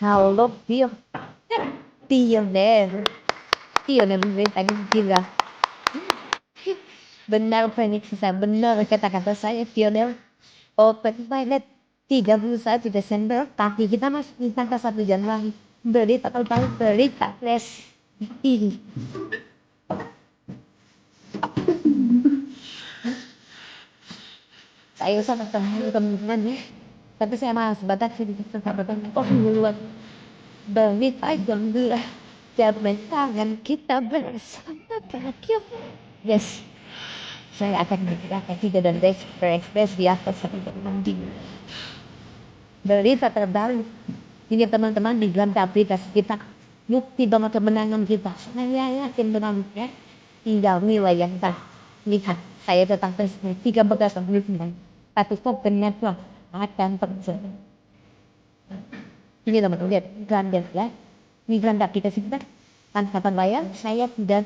Halo, Pioner. Pioner tadi bilang. Benar Phoenix, saya benar kata-kata saya Pioner. Open minded 31 Desember, tapi kita masih di tanggal 1 Januari. Berita tentang berita flash. Ini. Saya sama teman-teman ya. Tapi saya malas batas sedikit tentang duluan. Berita gembira. Jangan tangan kita bersama berakhir. Yes. Saya akan bergerak tidak dan berekspres di atas nanti. Berita terbaru. Ini teman-teman di dalam aplikasi kita. Bukti bahwa kemenangan kita. Saya yakin benar ya. Tinggal nilai yang tak. Lihat, saya tetap presiden 13 tapi kok network akan terjadi. Ini teman-teman lihat grandet ya. Ini grandet aplikasi kita. Tanpa layar, saya tidak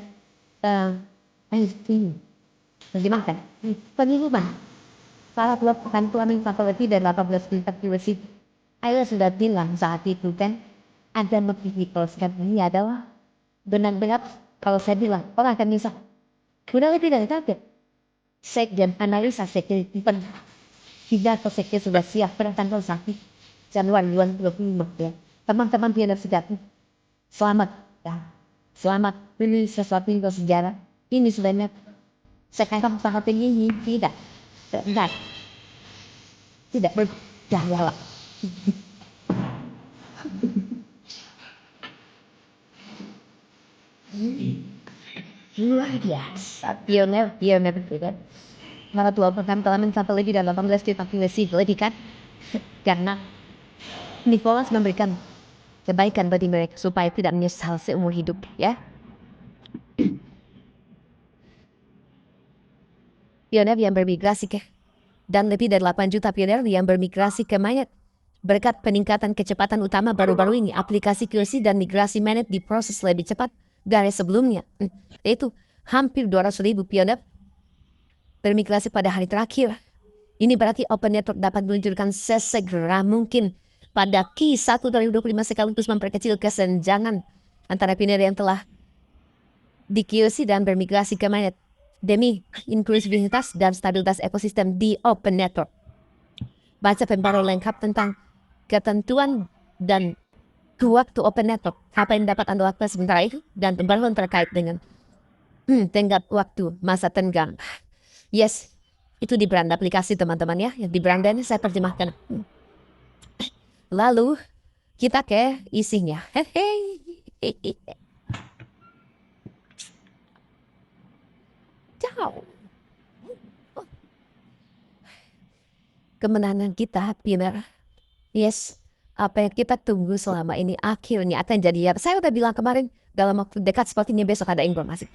terjemahkan pengumuman para bantuan fakulti dan 18 tingkat universitas. Saya sudah bilang saat itu kan ada modifikasi ini adalah benar-benar kalau saya bilang orang akan bisa sudah lebih dari target. Sekjen analisa sekjen tidak atau sekjen sudah siap pada tanggal 1 Januari 2025 ya. Teman-teman pionir sejati, selamat ya. Selamat ini sesuatu yang bersejarah. Ini sebenarnya sekarang sangat tinggi tidak berdaya. Luar biasa pionir juga malah 2% telah satu lagi dan 18 juta lebih kan karena Nicholas memberikan kebaikan bagi mereka supaya tidak menyesal seumur hidup ya. Pionir yang bermigrasi ke dan lebih dari 8 juta pionir yang bermigrasi ke Mainnet. Berkat peningkatan kecepatan utama baru-baru ini, aplikasi QC dan migrasi Mainnet diproses lebih cepat dari sebelumnya. Yaitu hampir 200.000 pionir bermigrasi pada hari terakhir. Ini berarti Open Network dapat meluncurkan sesegera mungkin pada Q1 2025 sekaligus memperkecil kesenjangan antara pionir yang telah di QC dan bermigrasi ke Mainnet demi inklusivitas dan stabilitas ekosistem di Open Network. Baca pembaru lengkap tentang ketentuan dan waktu Open Network, apa yang dapat Anda lakukan sementara itu, dan pembaruan terkait dengan tenggat waktu masa tenggang. Yes, itu di brand aplikasi teman-teman ya, yang di brandnya saya terjemahkan. Lalu kita ke isinya. Ciao. Kemenangan kita, pionir. Yes, apa yang kita tunggu selama ini akhirnya akan jadi ya. Saya udah bilang kemarin dalam waktu dekat sepertinya besok ada informasi.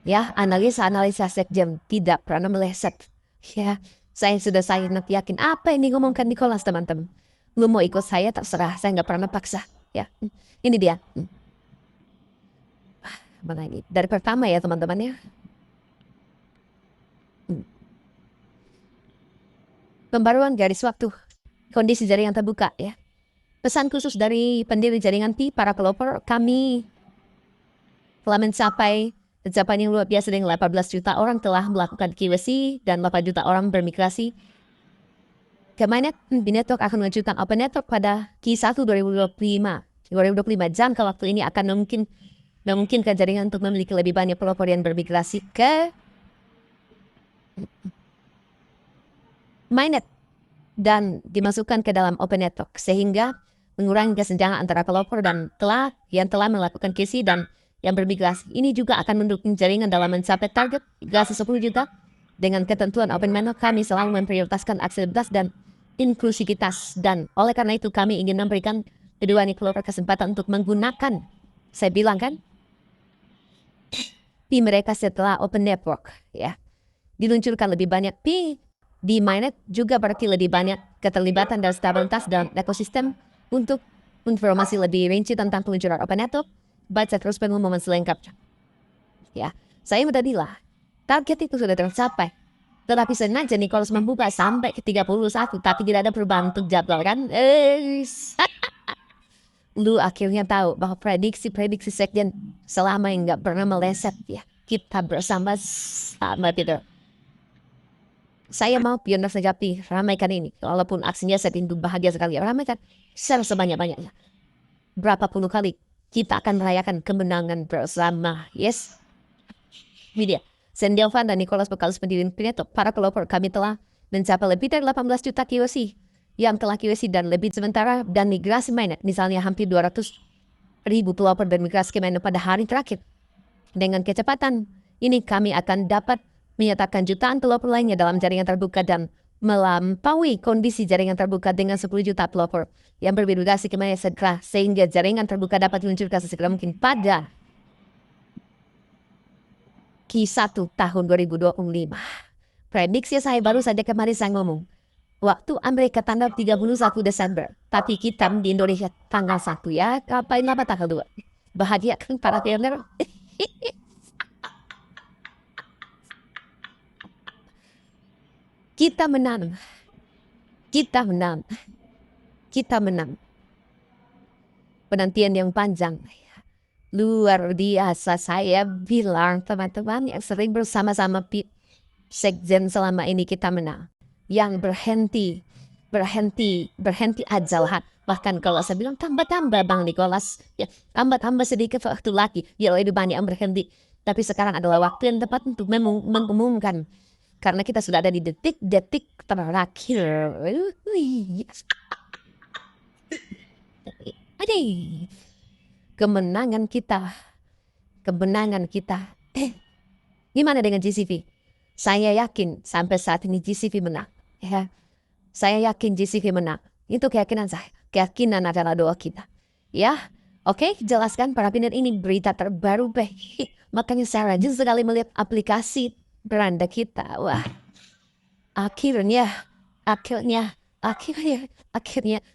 Ya, analisa sekjen tidak pernah meleset. Ya, saya sudah yakin apa yang ngomongkan Nicholas teman-teman. Lu mau ikut saya terserah, saya nggak pernah paksa. Ya, ini dia. Mana ini? Dari pertama ya teman-teman ya. Pembaruan garis waktu. Kondisi jaringan terbuka ya. Pesan khusus dari pendiri jaringan Pi, para developer, kami telah mencapai pencapaian yang luar biasa dengan 18 juta orang telah melakukan KYC dan 8 juta orang bermigrasi ke Mainnet. Network akan melanjutkan Open Network pada Q1 2025. Jangka waktu ini akan memungkinkan jaringan untuk memiliki lebih banyak developer yang bermigrasi ke Mainnet dan dimasukkan ke dalam Open Network sehingga mengurangi kesenjangan antara developer dan yang telah melakukan KYC dan yang bermigrasi. Ini juga akan mendukung jaringan dalam mencapai target migrasi 10 juta. Dengan ketentuan Open Network, kami selalu memprioritaskan aksesibilitas dan inklusivitas, dan oleh karena itu kami ingin memberikan kedua developer kesempatan untuk menggunakan, saya bilang kan, Pi mereka setelah Open Network ya. Diluncurkan lebih banyak Pi di Mainnet juga berarti lebih banyak keterlibatan dan stabilitas dalam ekosistem. Untuk informasi lebih rinci tentang peluncuran Open Network, baca terus pengumuman selengkapnya. Ya, saya udah bilang, target itu sudah tercapai. Tetapi sengaja Nicholas membuka sampai ke 31, tapi tidak ada perubahan untuk jadwal kan? Lu akhirnya tahu bahwa prediksi-prediksi sekjen selama yang nggak pernah meleset ya. Kita bersama sama Peter. Saya mau pionir sejati ramaikan ini. Walaupun aksinya saya rindu bahagia sekali. Ramaikan sebanyak-banyaknya. Berapa puluh kali kita akan merayakan kemenangan bersama. Yes. Ini dia. Sendelvan dan Nicholas Bekalus pendiri Pineto. Para pelopor kami telah mencapai lebih dari 18 juta KYC yang telah KYC dan lebih sementara dan migrasi mainnet. Misalnya hampir 200.000 pelopor dan migrasi ke mainnet pada hari terakhir. Dengan kecepatan ini kami akan dapat menyatakan jutaan pelopor lainnya dalam jaringan terbuka dan melampaui kondisi jaringan terbuka dengan 10 juta pelopor yang bermigrasi ke mainnet segera sehingga jaringan terbuka dapat diluncurkan sesegera mungkin pada Q1 tahun 2025. Prediksi saya baru saja kemarin saya ngomong. Waktu Amerika tanggal 31 Desember. Tapi kita di Indonesia tanggal 1 ya. Ngapain apa tanggal 2? Bahagia kan para pioner? Kita menang. Kita menang. Kita menang. Penantian yang panjang. Luar biasa saya bilang teman-teman yang sering bersama-sama sekjen selama ini kita menang. Yang berhenti aja lah. Bahkan kalau saya bilang tambah-tambah Bang Nicholas, ya, tambah-tambah sedikit waktu lagi, ya lebih banyak yang berhenti. Tapi sekarang adalah waktu yang tepat untuk mengumumkan. Karena kita sudah ada di detik-detik terakhir. Yes. Aduh. Kemenangan kita. Gimana dengan GCV? Saya yakin sampai saat ini GCV menang. Ya. Saya yakin GCV menang. Itu keyakinan saya. Keyakinan adalah doa kita. Ya, oke, jelaskan para pioner ini berita terbaru. Makanya saya rajin sekali melihat aplikasi beranda kita. Wah, akhirnya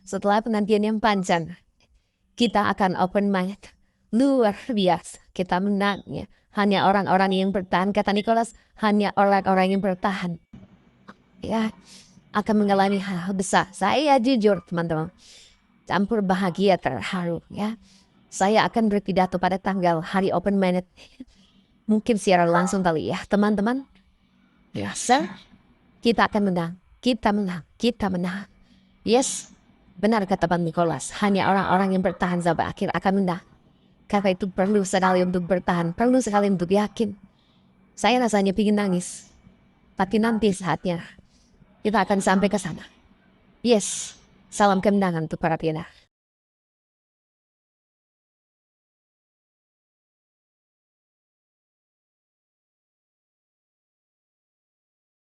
setelah penantian yang panjang. Kita akan open mind. Luar biasa. Kita menangnya. Hanya orang-orang yang bertahan. Kata Nicholas, hanya orang-orang yang bertahan. Ya, akan mengalami hal besar. Saya jujur, teman-teman. Campur bahagia terharu. Ya, saya akan berpidato pada tanggal hari open mind. Mungkin secara langsung kali ya, teman-teman. Ya, sir. Kita akan menang. Kita menang. Yes. Benar kata Bang Nicholas, hanya orang-orang yang bertahan sampai akhir akan menang. Karena itu perlu sekali untuk bertahan, perlu sekali untuk yakin. Saya rasanya ingin nangis. Tapi nanti saatnya kita akan sampai ke sana. Yes, salam kemenangan untuk para pioner.